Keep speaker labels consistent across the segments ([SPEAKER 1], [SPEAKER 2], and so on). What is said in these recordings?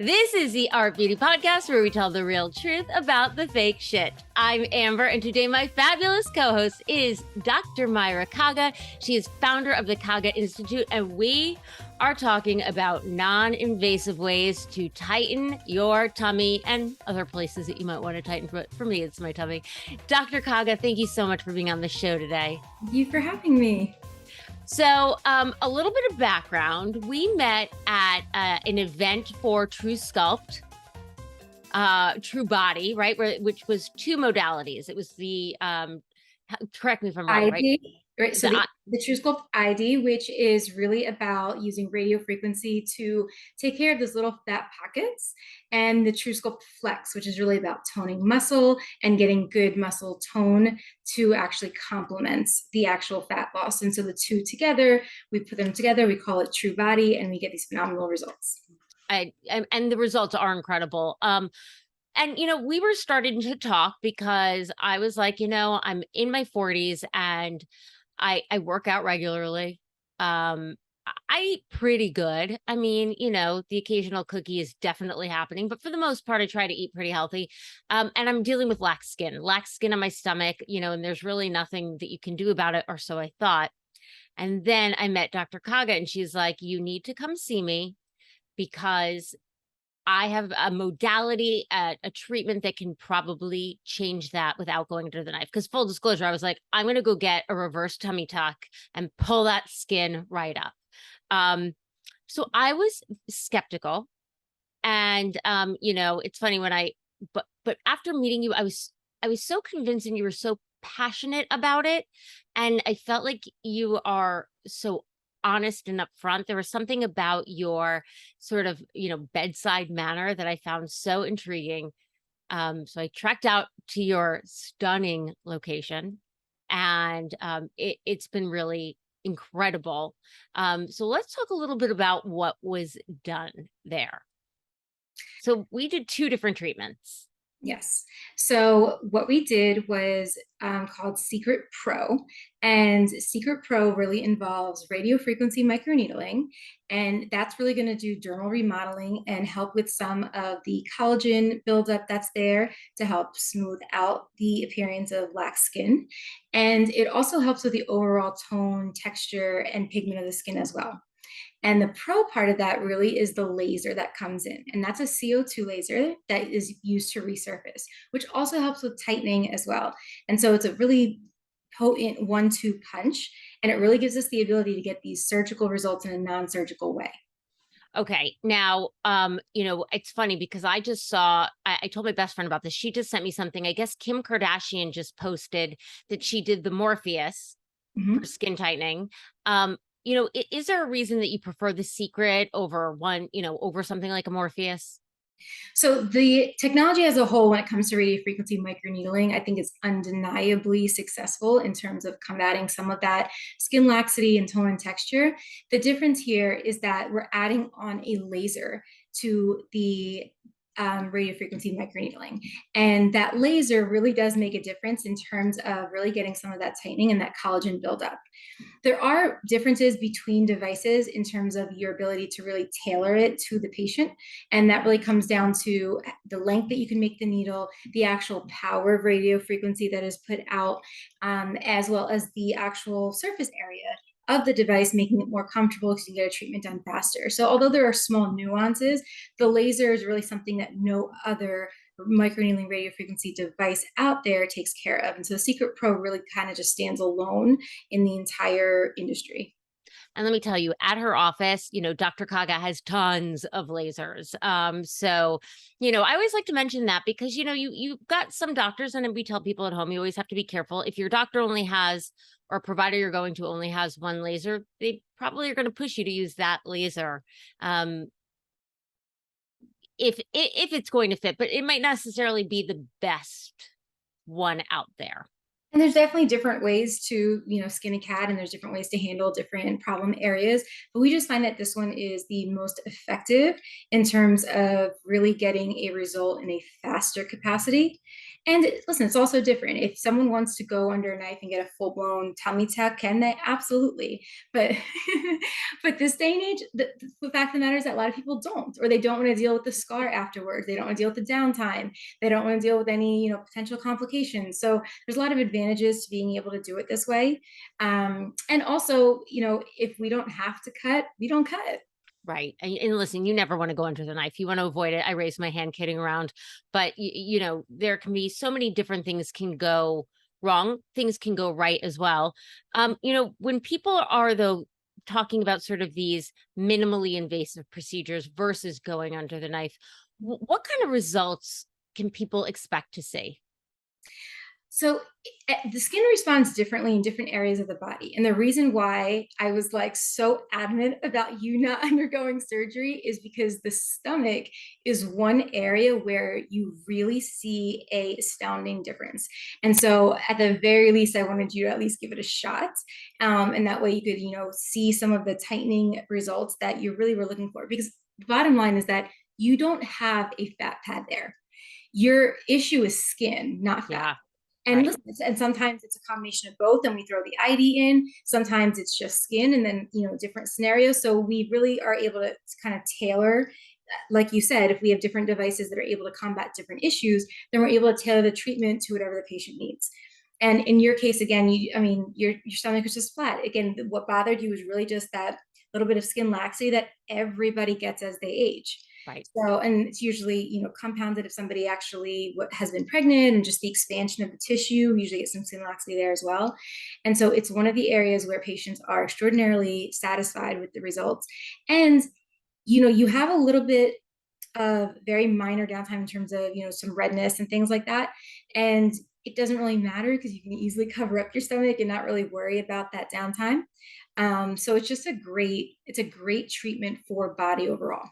[SPEAKER 1] This is the Art Beauty Podcast where we tell the real truth about the fake shit. I'm Amber, and today my fabulous co-host is Dr. Myra Kaga. She is founder of the Kaga Institute, and we are talking about non-invasive ways to tighten your tummy and other places that you might want to tighten. But for me, it's my tummy. Dr. Kaga, thank you so much for being on the show today.
[SPEAKER 2] Thank you for having me.
[SPEAKER 1] So a little bit of background. We met at an event for True Sculpt, True Body, right? Which was two modalities. It was the, correct me if I'm wrong, right?
[SPEAKER 2] Right. So the TrueSculpt ID, which is really about using radio frequency to take care of those little fat pockets, and the TrueSculpt Flex, which is really about toning muscle and getting good muscle tone to actually complement the actual fat loss. And so the two together, we put them together, we call it True Body, and we get these phenomenal results.
[SPEAKER 1] And the results are incredible. And, we were starting to talk because I was like, I'm in my 40s and I work out regularly. I eat pretty good. I mean, the occasional cookie is definitely happening, but for the most part, I try to eat pretty healthy. And I'm dealing with lax skin on my stomach, and there's really nothing that you can do about it, or so I thought. And then I met Dr. Kaga, and she's like, you need to come see me because I have a modality, a treatment that can probably change that without going under the knife. Because full disclosure, I was like, I'm going to go get a reverse tummy tuck and pull that skin right up. So I was skeptical. And, it's funny but after meeting you, I was so convinced and you were so passionate about it. And I felt like you are so honest and upfront. There was something about your sort of, bedside manner that I found so intriguing. So I trekked out to your stunning location, and it's been really incredible. So let's talk a little bit about what was done there. So we did two different treatments.
[SPEAKER 2] Yes. So what we did was called Secret Pro, and Secret Pro really involves radio frequency microneedling, and that's really going to do dermal remodeling and help with some of the collagen buildup that's there to help smooth out the appearance of lax skin. And it also helps with the overall tone, texture, and pigment of the skin as well. And the pro part of that really is the laser that comes in. And that's a CO2 laser that is used to resurface, which also helps with tightening as well. And so it's a really potent 1-2 punch. And it really gives us the ability to get these surgical results in a non-surgical way.
[SPEAKER 1] Okay. Now, it's funny because I just saw, I told my best friend about this. She just sent me something. I guess Kim Kardashian just posted that she did the Morpheus for skin tightening. Is there a reason that you prefer the Secret over over something like a Morpheus?
[SPEAKER 2] So the technology as a whole, when it comes to radiofrequency microneedling, I think is undeniably successful in terms of combating some of that skin laxity and tone and texture. The difference here is that we're adding on a laser to the radiofrequency microneedling. And that laser really does make a difference in terms of really getting some of that tightening and that collagen buildup. There are differences between devices in terms of your ability to really tailor it to the patient. And that really comes down to the length that you can make the needle, the actual power of radio frequency that is put out, as well as the actual surface area of the device, making it more comfortable because you can get a treatment done faster. So although there are small nuances, the laser is really something that no other microneedling radiofrequency device out there takes care of. And so the Secret Pro really kind of just stands alone in the entire industry.
[SPEAKER 1] And let me tell you, at her office, Dr. Kaga has tons of lasers. So, I always like to mention that because, you've got some doctors, and we tell people at home, you always have to be careful. If your doctor only has, or provider you're going to only has one laser, they probably are going to push you to use that laser. If it's going to fit, but it might not necessarily be the best one out there.
[SPEAKER 2] And there's definitely different ways to, skin a cat, and there's different ways to handle different problem areas. But we just find that this one is the most effective in terms of really getting a result in a faster capacity. And listen, it's also different. If someone wants to go under a knife and get a full blown tummy tuck, can they? Absolutely. But but this day and age, the fact of the matter is that a lot of people don't, or they don't want to deal with the scar afterwards. They don't want to deal with the downtime. They don't want to deal with any, potential complications. So there's a lot of advantages to being able to do it this way. And also, if we don't have to cut, we don't cut.
[SPEAKER 1] Right. And listen, you never want to go under the knife. You want to avoid it. I raise my hand kidding around, but there can be so many different things can go wrong. Things can go right as well. When people are though talking about sort of these minimally invasive procedures versus going under the knife, what kind of results can people expect to see?
[SPEAKER 2] So the skin responds differently in different areas of the body. And the reason why I was like so adamant about you not undergoing surgery is because the stomach is one area where you really see a astounding difference. And so at the very least, I wanted you to at least give it a shot. And that way you could, see some of the tightening results that you really were looking for. Because the bottom line is that you don't have a fat pad there. Your issue is skin, not fat.
[SPEAKER 1] Yeah.
[SPEAKER 2] And
[SPEAKER 1] Right.
[SPEAKER 2] listen, and sometimes it's a combination of both, and we throw the ID in. Sometimes it's just skin, and then different scenarios. So we really are able to kind of tailor, like you said, if we have different devices that are able to combat different issues, then we're able to tailor the treatment to whatever the patient needs. And in your case, again, your stomach was just flat. Again, what bothered you was really just that little bit of skin laxity that everybody gets as they age.
[SPEAKER 1] Right.
[SPEAKER 2] So, and it's usually, compounded if somebody actually has been pregnant, and just the expansion of the tissue, we usually get some skin laxity there as well. And so it's one of the areas where patients are extraordinarily satisfied with the results. And, you have a little bit of very minor downtime in terms of, some redness and things like that. And it doesn't really matter because you can easily cover up your stomach and not really worry about that downtime. So it's just it's a great treatment for body overall.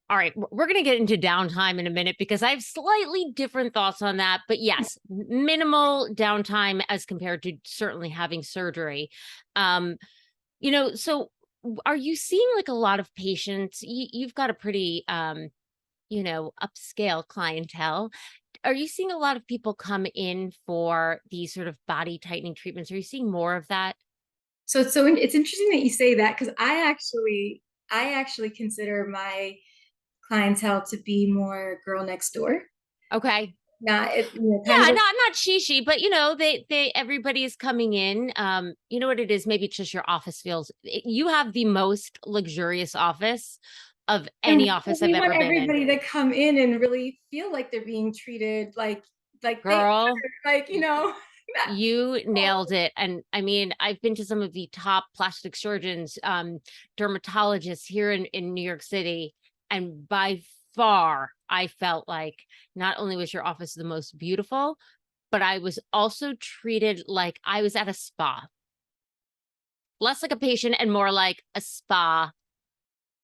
[SPEAKER 1] All right, we're going to get into downtime in a minute because I have slightly different thoughts on that. But yes, minimal downtime as compared to certainly having surgery. Um, so are you seeing like a lot of patients? You've got a pretty, upscale clientele. Are you seeing a lot of people come in for these sort of body tightening treatments? Are you seeing more of that?
[SPEAKER 2] So it's interesting that you say that, because I actually consider my clientele to be more girl next door.
[SPEAKER 1] Okay.
[SPEAKER 2] Not it, kind
[SPEAKER 1] Yeah,
[SPEAKER 2] of
[SPEAKER 1] not shishi, but they everybody is coming in. You know what it is? Maybe it's just your office feels you have the most luxurious office of
[SPEAKER 2] and
[SPEAKER 1] any office I've
[SPEAKER 2] we want
[SPEAKER 1] ever been in.
[SPEAKER 2] everybody to come in and really feel like they're being treated like they
[SPEAKER 1] Girl,
[SPEAKER 2] are, like, that,
[SPEAKER 1] you nailed it. And I mean, I've been to some of the top plastic surgeons, dermatologists here in New York City, and by far, I felt like not only was your office the most beautiful, but I was also treated like I was at a spa. Less like a patient and more like a spa.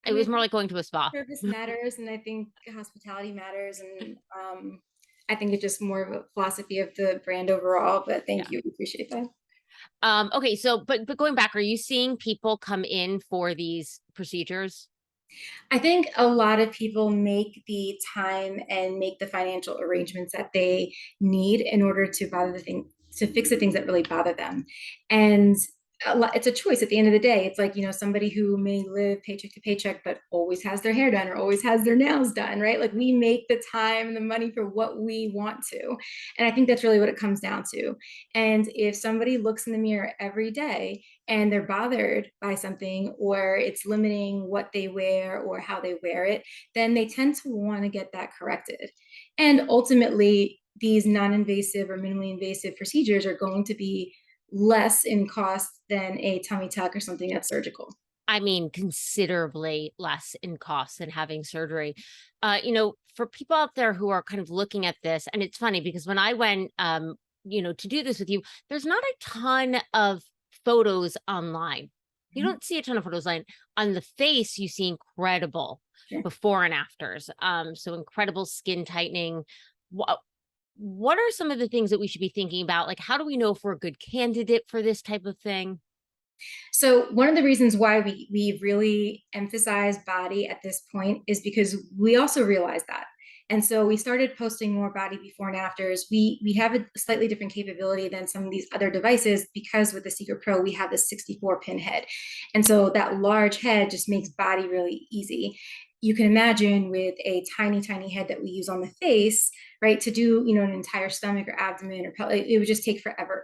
[SPEAKER 2] I
[SPEAKER 1] It
[SPEAKER 2] mean,
[SPEAKER 1] was more like going to a spa.
[SPEAKER 2] service matters, and I think hospitality matters, and I think it's just more of a philosophy of the brand overall. But
[SPEAKER 1] Yeah.
[SPEAKER 2] thank you, appreciate that.
[SPEAKER 1] Okay, so but going back, are you seeing people come in for these procedures?
[SPEAKER 2] I think a lot of people make the time and make the financial arrangements that they need in order to fix the things that really bother them. And it's a choice at the end of the day. It's like, somebody who may live paycheck to paycheck, but always has their hair done or always has their nails done, right? Like, we make the time and the money for what we want to. And I think that's really what it comes down to. And if somebody looks in the mirror every day and they're bothered by something, or it's limiting what they wear or how they wear it, then they tend to want to get that corrected. And ultimately, these non-invasive or minimally invasive procedures are going to be less in cost than a tummy tuck or something that's surgical.
[SPEAKER 1] I mean, considerably less in cost than having surgery. For people out there who are kind of looking at this, and it's funny because when I went, to do this with you, there's not a ton of photos online. You
[SPEAKER 2] Mhm.
[SPEAKER 1] don't see a ton of photos on the face. You see incredible
[SPEAKER 2] Sure.
[SPEAKER 1] before and afters. So incredible skin tightening. what are some of the things that we should be thinking about? Like, how do we know if we're a good candidate for this type of thing?
[SPEAKER 2] So one of the reasons why we really emphasize body at this point is because we also realize that. And so we started posting more body before and afters. We have a slightly different capability than some of these other devices because with the Secret Pro, we have this 64 pin head. And so that large head just makes body really easy. You can imagine with a tiny, tiny head that we use on the face, right, to do, an entire stomach or abdomen or pelvic, it would just take forever.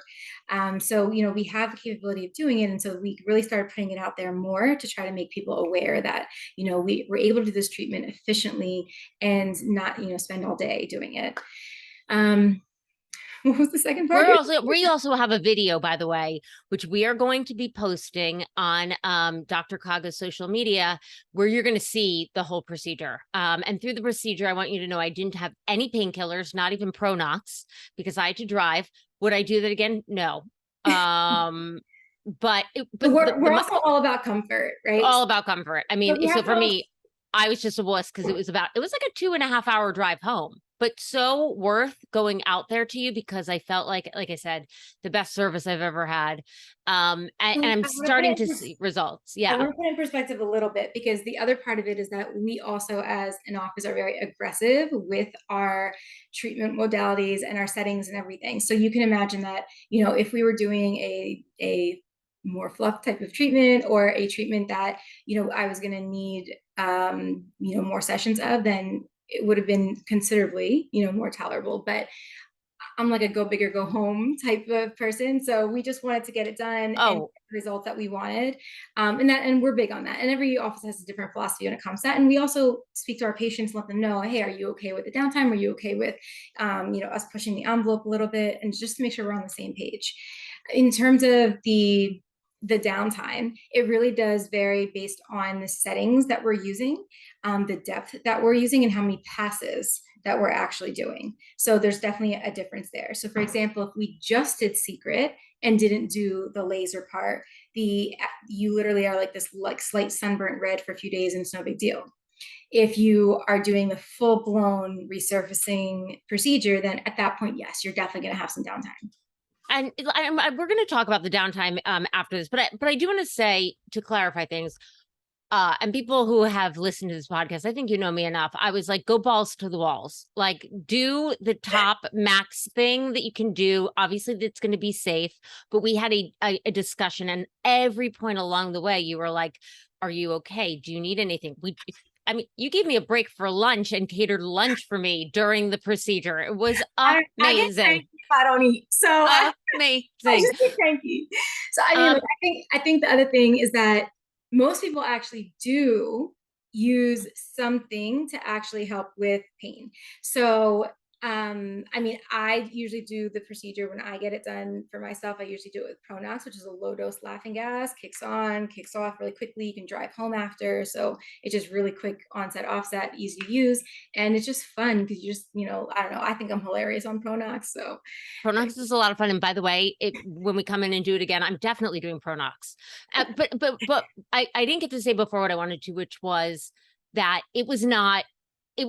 [SPEAKER 2] So, we have the capability of doing it. And so we really started putting it out there more to try to make people aware that, we're able to do this treatment efficiently and not, spend all day doing it. Um, what was the second part?
[SPEAKER 1] We also have a video, by the way, which we are going to be posting on Dr. Kaga's social media, where you're going to see the whole procedure. And through the procedure, I want you to know I didn't have any painkillers, not even Pronox, because I had to drive. Would I do that again? No. But
[SPEAKER 2] We're also all about comfort, right?
[SPEAKER 1] all about comfort. I mean, so for me, I was just a wuss because it was like a 2.5 hour drive home, but so worth going out there to you because I felt like I said, the best service I've ever had. And I'm starting to see results.
[SPEAKER 2] I
[SPEAKER 1] Yeah.
[SPEAKER 2] want to put in perspective a little bit because the other part of it is that we also, as an office, are very aggressive with our treatment modalities and our settings and everything. So you can imagine that, if we were doing a more fluff type of treatment or a treatment that, I was going to need, more sessions of, then it would have been considerably, more tolerable. But I'm like a go big or go home type of person. So we just wanted to get it done and
[SPEAKER 1] Oh,
[SPEAKER 2] results that we wanted. And we're big on that. And every office has a different philosophy when it comes to that. And we also speak to our patients, let them know, hey, are you okay with the downtime? Are you okay with, us pushing the envelope a little bit, and just to make sure we're on the same page. In terms of the downtime, it really does vary based on the settings that we're using, the depth that we're using, and how many passes that we're actually doing. So there's definitely a difference there. So for example, if we just did Secret and didn't do the laser part, you literally are like this like slight sunburnt red for a few days and it's no big deal. If you are doing the full-blown resurfacing procedure, then at that point, yes, you're definitely going to have some downtime.
[SPEAKER 1] and we're going to talk about the downtime after this, but I do want to say, to clarify things, and people who have listened to this podcast, I think you know me enough. I was like, go balls to the walls, like do the top max thing that you can do. Obviously that's going to be safe, but we had a discussion, and every point along the way you were like, are you okay? Do you need anything? I mean, you gave me a break for lunch and catered lunch for me during the procedure. It was
[SPEAKER 2] I get
[SPEAKER 1] amazing.
[SPEAKER 2] cranky if I don't eat. So I
[SPEAKER 1] Amazing.
[SPEAKER 2] just get cranky. So I mean,
[SPEAKER 1] Um,
[SPEAKER 2] like, I think the other thing is that most people actually do use something to actually help with pain. So I mean, I usually do the procedure when I get it done for myself. I usually do it with Pronox, which is a low dose laughing gas, kicks on, kicks off really quickly. You can drive home after. So it's just really quick onset, offset, easy to use. And it's just fun because you just, I don't know, I think I'm hilarious on Pronox. So
[SPEAKER 1] Pronox is a lot of fun. And by the way, when we come in and do it again, I'm definitely doing Pronox. But I didn't get to say before what I wanted to, which was that it was not, it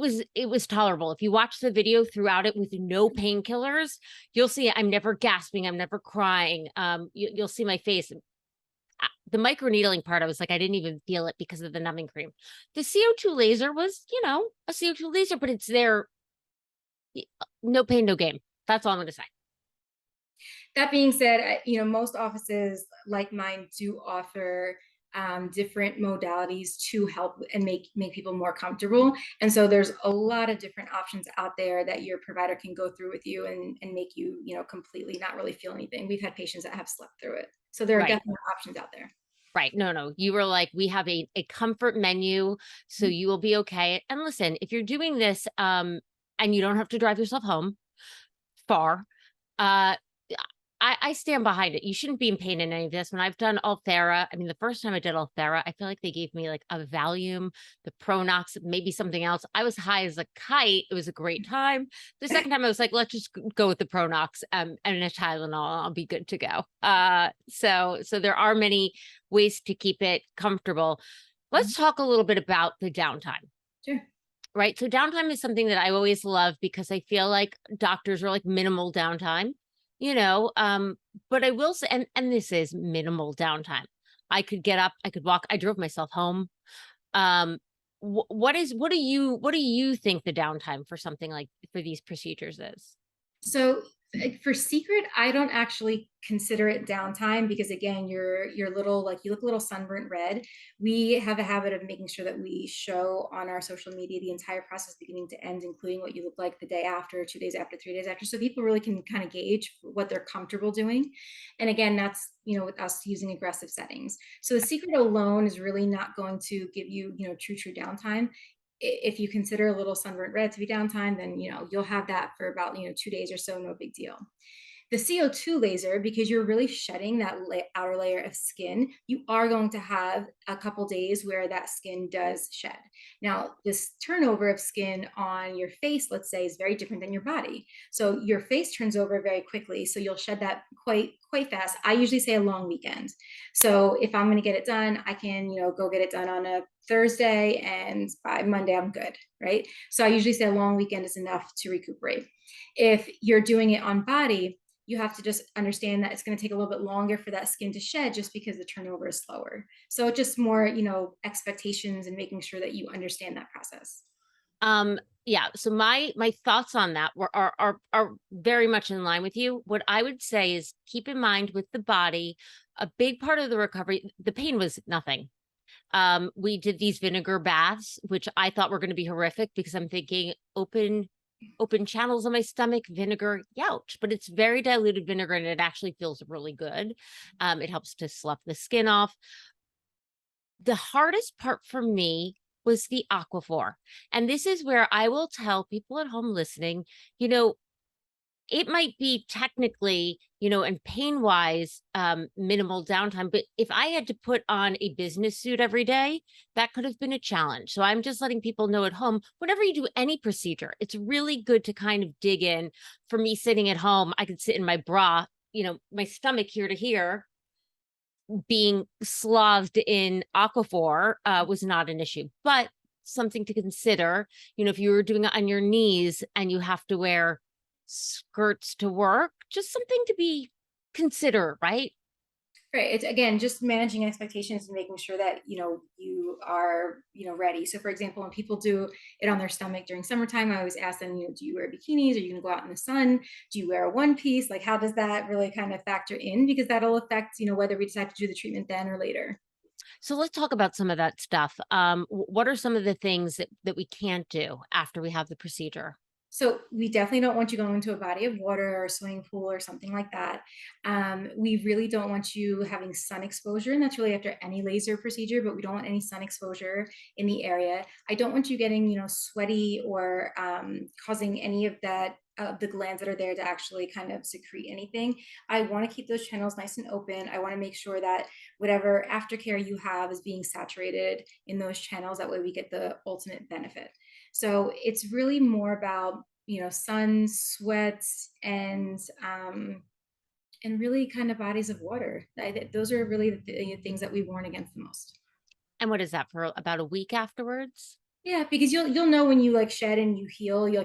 [SPEAKER 1] was tolerable. If you watch the video throughout it with no painkillers, you'll see I'm never gasping, I'm never crying. You'll see my face. The microneedling part, I was like, I didn't even feel it because of the numbing cream. The CO2 laser was, a CO2 laser, but it's there. No pain, no game. That's all I'm going to say.
[SPEAKER 2] that being said, most offices like mine do offer different modalities to help and make people more comfortable. And so there's a lot of different options out there that your provider can go through with you and make you, completely not really feel anything. We've had patients that have slept through it. So there are
[SPEAKER 1] Right.
[SPEAKER 2] definitely options out there.
[SPEAKER 1] Right. No. You were like, we have a comfort menu, so you will be okay. And listen, if you're doing this, and you don't have to drive yourself home far, uh, I stand behind it. You shouldn't be in pain in any of this. When I've done Ulthera, I mean, the first time I did Ulthera, I feel like they gave me like a Valium, the Pronox, maybe something else. I was high as a kite. It was a great time. The second time I was like, let's just go with the Pronox, and a Tylenol. I'll be good to go. So there are many ways to keep it comfortable. Let's talk a little bit about the downtime.
[SPEAKER 2] Sure.
[SPEAKER 1] Right? So downtime is something that I always love because I feel like doctors are like minimal downtime, you know, but I will say, and this is minimal downtime. I could get up, I could walk, I drove myself home. Um, what do you think the downtime for something like for these procedures is?
[SPEAKER 2] So for secret, I don't actually consider it downtime because again, you're little like you look a little sunburnt red. We have a habit of making sure that we show on our social media the entire process beginning to end, including what you look like the day after, 2 days after, 3 days after, so people really can kind of gauge what they're comfortable doing. And again, that's with us using aggressive settings. So the secret alone is really not going to give you true downtime. If you consider a little sunburnt red to be downtime, then you'll have that for about 2 days or so, no big deal. The CO2 laser, because you're really shedding that outer layer of skin, you are going to have a couple days where that skin does shed. Now, this turnover of skin on your face, let's say, is very different than your body. So your face turns over very quickly, so you'll shed that quite fast. I usually say a long weekend. So if I'm going to get it done, I can go get it done on a Thursday, and by Monday I'm good, right? So I usually say a long weekend is enough to recuperate. If you're doing it on body, you have to just understand that it's going to take a little bit longer for that skin to shed just because the turnover is slower. So just more, expectations and making sure that you understand that process.
[SPEAKER 1] Yeah, so my thoughts on that are very much in line with you. What I would say is keep in mind with the body, a big part of the recovery, the pain was nothing. We did these vinegar baths, which I thought were going to be horrific because I'm thinking open channels on my stomach, vinegar, youch. But it's very diluted vinegar and it actually feels really good. It helps to slough the skin off. The hardest part for me was the aquaphor. And this is where I will tell people at home listening, you know, it might be technically, and pain wise, minimal downtime. But if I had to put on a business suit every day, that could have been a challenge. So I'm just letting people know at home, whenever you do any procedure, it's really good to kind of dig in. For me sitting at home, I could sit in my bra, my stomach here to here, being slothed in aquaphor was not an issue, but something to consider. If you were doing it on your knees and you have to wear skirts to work, just something to be consider, right?
[SPEAKER 2] Right. It's again just managing expectations and making sure that you are ready. So, for example, when people do it on their stomach during summertime, I always ask them, do you wear bikinis? Are you going to go out in the sun? Do you wear a one piece? Like, how does that really kind of factor in? Because that'll affect whether we decide to do the treatment then or later.
[SPEAKER 1] So let's talk about some of that stuff. What are some of the things that we can't do after we have the procedure?
[SPEAKER 2] So we definitely don't want you going into a body of water or a swimming pool or something like that. We really don't want you having sun exposure, and that's really after any laser procedure, but we don't want any sun exposure in the area. I don't want you getting, sweaty or causing any of that the glands that are there to actually kind of secrete anything. I want to keep those channels nice and open. I want to make sure that whatever aftercare you have is being saturated in those channels. That way we get the ultimate benefit. So it's really more about sun, sweat, and really kind of bodies of water. Those are really the things that we warn against the most.
[SPEAKER 1] And what is that for about a week afterwards?
[SPEAKER 2] Yeah, because you'll know when you like shed and you heal, you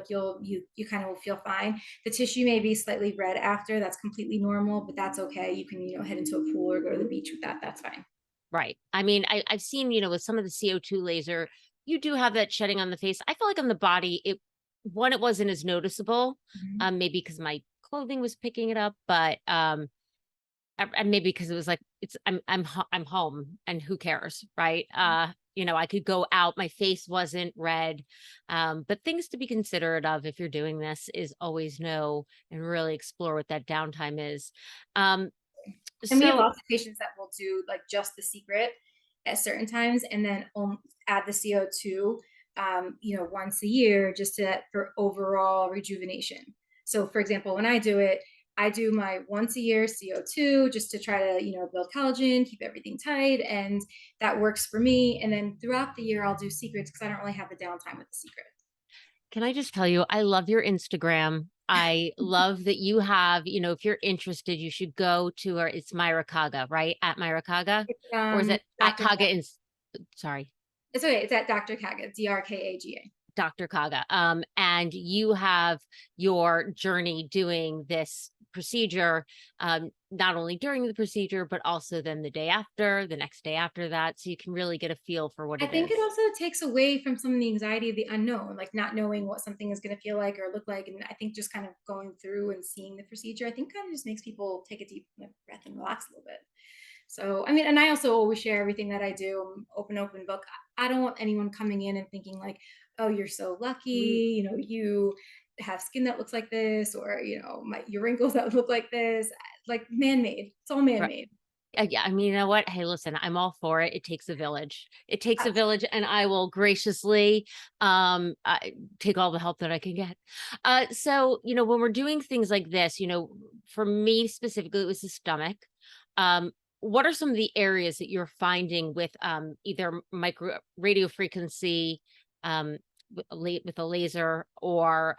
[SPEAKER 2] kind of will feel fine. The tissue may be slightly red after. That's completely normal, but that's okay. You can head into a pool or go to the beach with that. That's fine.
[SPEAKER 1] Right. I mean, I've seen, with some of the CO2 laser, you do have that shedding on the face. I feel like on the body, it wasn't as noticeable.
[SPEAKER 2] Mhm.
[SPEAKER 1] Maybe because my clothing was picking it up, but and maybe because it was like I'm home and who cares, right? I could go out, my face wasn't red. But things to be considerate of if you're doing this is always know and really explore what that downtime is. Um,
[SPEAKER 2] And we have
[SPEAKER 1] so
[SPEAKER 2] lots of patients that will do like just the secret at certain times and then add the CO2, once a year just for overall rejuvenation. So, for example, when I do it, I do my once a year CO2 just to try to, build collagen, keep everything tight. And that works for me. And then throughout the year, I'll do secrets because I don't really have the downtime with the secret.
[SPEAKER 1] can I just tell you, I love your Instagram. I love that you have, if you're interested, you should go to her. It's Myra Kaga, right? At Myra Kaga?
[SPEAKER 2] It's
[SPEAKER 1] Or is it at
[SPEAKER 2] Dr.
[SPEAKER 1] Kaga? Sorry.
[SPEAKER 2] It's okay. It's at Dr. Kaga, DRKAGA.
[SPEAKER 1] Dr. Kaga. And you have your journey doing this procedure, not only during the procedure, but also then the day after, the next day after that. So you can really get a feel for what
[SPEAKER 2] I
[SPEAKER 1] it
[SPEAKER 2] think it
[SPEAKER 1] is.
[SPEAKER 2] also takes away from some of the anxiety of the unknown, like not knowing what something is going to feel like or look like. And I think just kind of going through and seeing the procedure, I think kind of just makes people take a deep breath and relax a little bit. So, I mean, and I also always share everything that I do. I'm open book. I don't want anyone coming in and thinking like, oh, you're so lucky, you have skin that looks like this, or, your wrinkles that look like this, like man-made. It's all
[SPEAKER 1] Right.
[SPEAKER 2] man-made.
[SPEAKER 1] Yeah, I mean, you know what? Hey, listen, I'm all for it. It takes a village. It takes a village,
[SPEAKER 2] Absolutely.
[SPEAKER 1] and I will graciously take all the help that I can get. So, when we're doing things like this, for me specifically, it was the stomach. Um, what are some of the areas that you're finding with either micro radio frequency, with a laser, or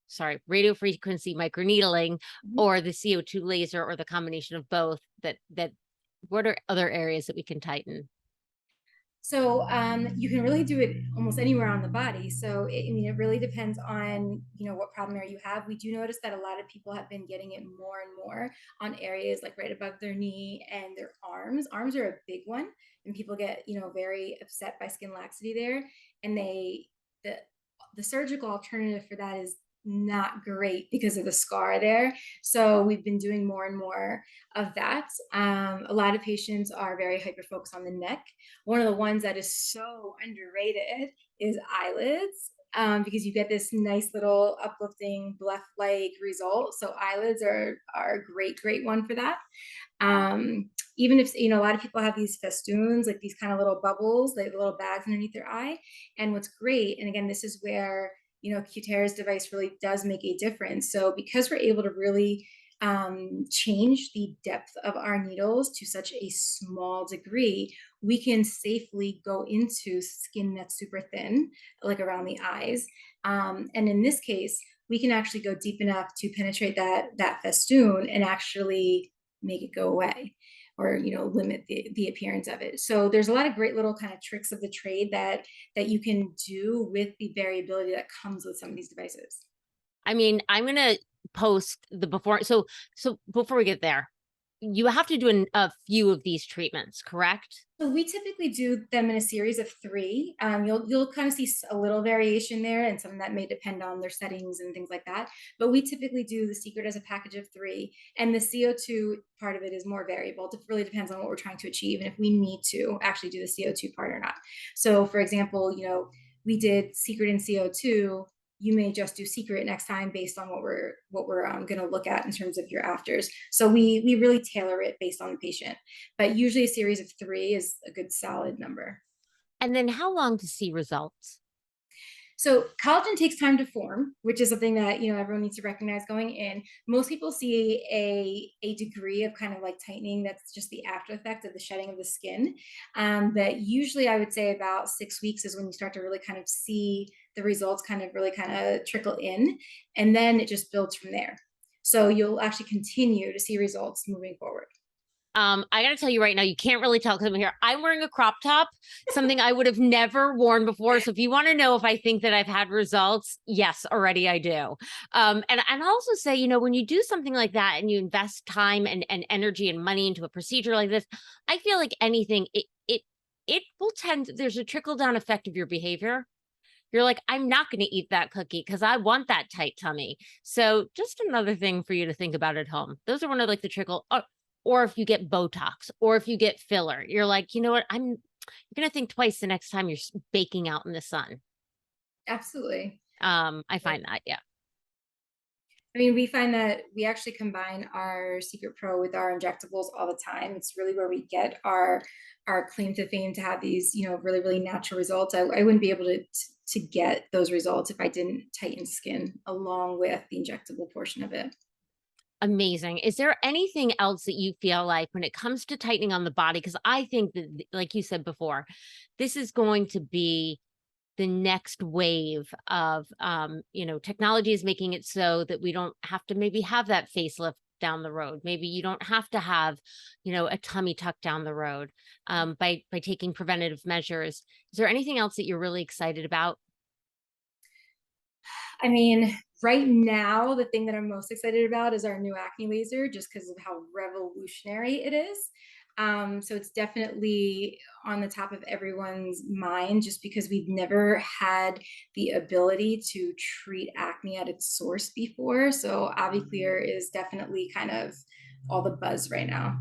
[SPEAKER 1] sorry, radio frequency microneedling,
[SPEAKER 2] Mhm.
[SPEAKER 1] or the CO2 laser, or the combination of both, that what are other areas that we can tighten?
[SPEAKER 2] So you can really do it almost anywhere on the body. So I mean, it really depends on what problem area you have. We do notice that a lot of people have been getting it more and more on areas like right above their knee and their arms. Arms are a big one, and people get very upset by skin laxity there. And the the surgical alternative for that is not great because of the scar there. So we've been doing more and more of that. A lot of patients are very hyper focused on the neck. One of the ones that is so underrated is eyelids, because you get this nice little uplifting bluff-like result. So eyelids are a great one for that. Even if a lot of people have these festoons, like these kind of little bubbles, like little bags underneath their eye. And what's great, and again, this is where Cutera's device really does make a difference. So because we're able to really change the depth of our needles to such a small degree, we can safely go into skin that's super thin, like around the eyes. And in this case, we can actually go deep enough to penetrate that festoon and actually make it go away, or limit the appearance of it. So there's a lot of great little kind of tricks of the trade that you can do with the variability that comes with some of these devices.
[SPEAKER 1] I mean, I'm gonna post the before. So before we get there, you have to do a few of these treatments, correct?
[SPEAKER 2] So we typically do them in a series of three. You'll kind of see a little variation there, and some of that may depend on their settings and things like that. But we typically do the secret as a package of three, and the CO2 part of it is more variable. It really depends on what we're trying to achieve and if we need to actually do the CO2 part or not. So, for example, we did secret and CO2. You may just do secret next time based on what we're going to look at in terms of your afters. So we really tailor it based on the patient, but usually a series of three is a good solid number.
[SPEAKER 1] And then how long to see results?
[SPEAKER 2] So collagen takes time to form, which is something that everyone needs to recognize going in. Most people see a degree of kind of like tightening that's just the after effect of the shedding of the skin. But usually, I would say about 6 weeks is when you start to really kind of see the results kind of really kind of trickle in, and then it just builds from there. So you'll actually continue to see results moving forward.
[SPEAKER 1] I gotta tell you right now, you can't really tell because I'm here. I'm wearing a crop top, something I would have never worn before. So if you want to know if I think that I've had results, yes, already I do. And I'll also say, when you do something like that and you invest time and energy and money into a procedure like this, I feel like anything, it will tend. There's a trickle down effect of your behavior. You're like, I'm not going to eat that cookie because I want that tight tummy. So just another thing for you to think about at home. Those are one of like the trickle. Or if you get Botox, or if you get filler, you're like, you know what? You're gonna think twice the next time you're baking out in the sun.
[SPEAKER 2] Absolutely.
[SPEAKER 1] I find that, yeah.
[SPEAKER 2] I mean, we find that we actually combine our Secret Pro with our injectables all the time. It's really where we get our claim to fame to have these, really natural results. I wouldn't be able to get those results if I didn't tighten skin along with the injectable portion of it.
[SPEAKER 1] Amazing. Is there anything else that you feel like when it comes to tightening on the body? Because I think that, like you said before, this is going to be the next wave of, technology is making it so that we don't have to maybe have that facelift down the road. Maybe you don't have to have, a tummy tuck down the road, by taking preventative measures. Is there anything else that you're really excited about?
[SPEAKER 2] I mean, right now, the thing that I'm most excited about is our new acne laser, just because of how revolutionary it is. So it's definitely on the top of everyone's mind, just because we've never had the ability to treat acne at its source before. So AviClear is definitely kind of all the buzz right now.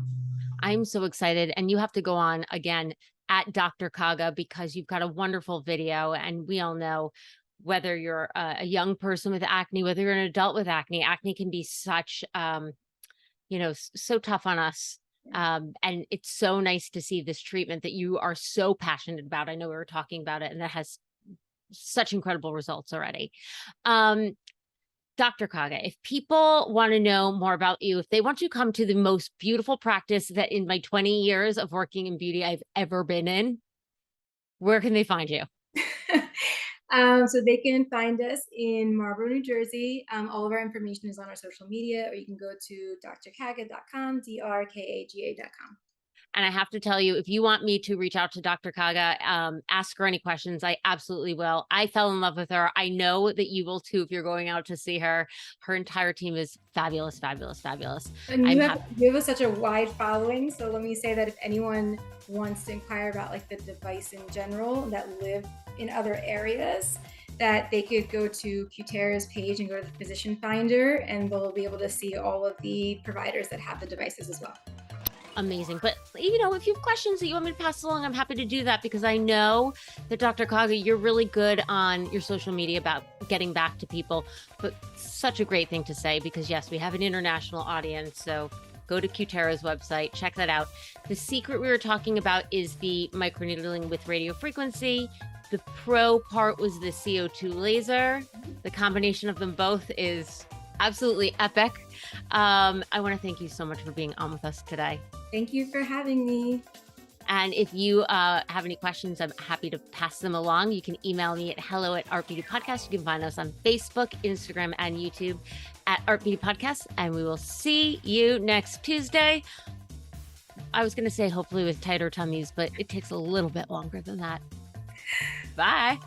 [SPEAKER 1] I'm so excited. And you have to go on again at Dr. Kaga because you've got a wonderful video. And we all know whether you're a young person with acne, whether you're an adult with acne can be such, so tough on us. And it's so nice to see this treatment that you are so passionate about. I know we were talking about it and that has such incredible results already. Um, Dr. Kaga, if people want to know more about you, if they want to come to the most beautiful practice that in my 20 years of working in beauty I've ever been in, where can they find you?
[SPEAKER 2] So they can find us in Marlborough, New Jersey. All of our information is on our social media, or you can go to drkaga.com, drkaga.com.
[SPEAKER 1] And I have to tell you, if you want me to reach out to Dr. Kaga, ask her any questions, I absolutely will. I fell in love with her. I know that you will too if you're going out to see her. Her entire team is fabulous, fabulous, fabulous.
[SPEAKER 2] And
[SPEAKER 1] I'm
[SPEAKER 2] you have such a wide following. So let me say that if anyone wants to inquire about like the device in general that live in other areas, that they could go to Cutera's page and go to the physician finder, and they'll be able to see all of the providers that have the devices as well.
[SPEAKER 1] amazing. But if you have questions that you want me to pass along, I'm happy to do that because I know that Dr. Kaga, you're really good on your social media about getting back to people. But such a great thing to say because yes, we have an international audience. So go to Cutera's website, check that out. The secret we were talking about is the microneedling with radio frequency. The pro part was the CO2 laser. The combination of them both is absolutely epic. I want to thank you so much for being on with us today.
[SPEAKER 2] Thank you for having me.
[SPEAKER 1] And if you have any questions, I'm happy to pass them along. You can email me at hello@ArtBeautyPodcast. You can find us on Facebook, Instagram, and YouTube at Art Beauty Podcast. And we will see you next Tuesday. I was going to say hopefully with tighter tummies, but it takes a little bit longer than that. Bye.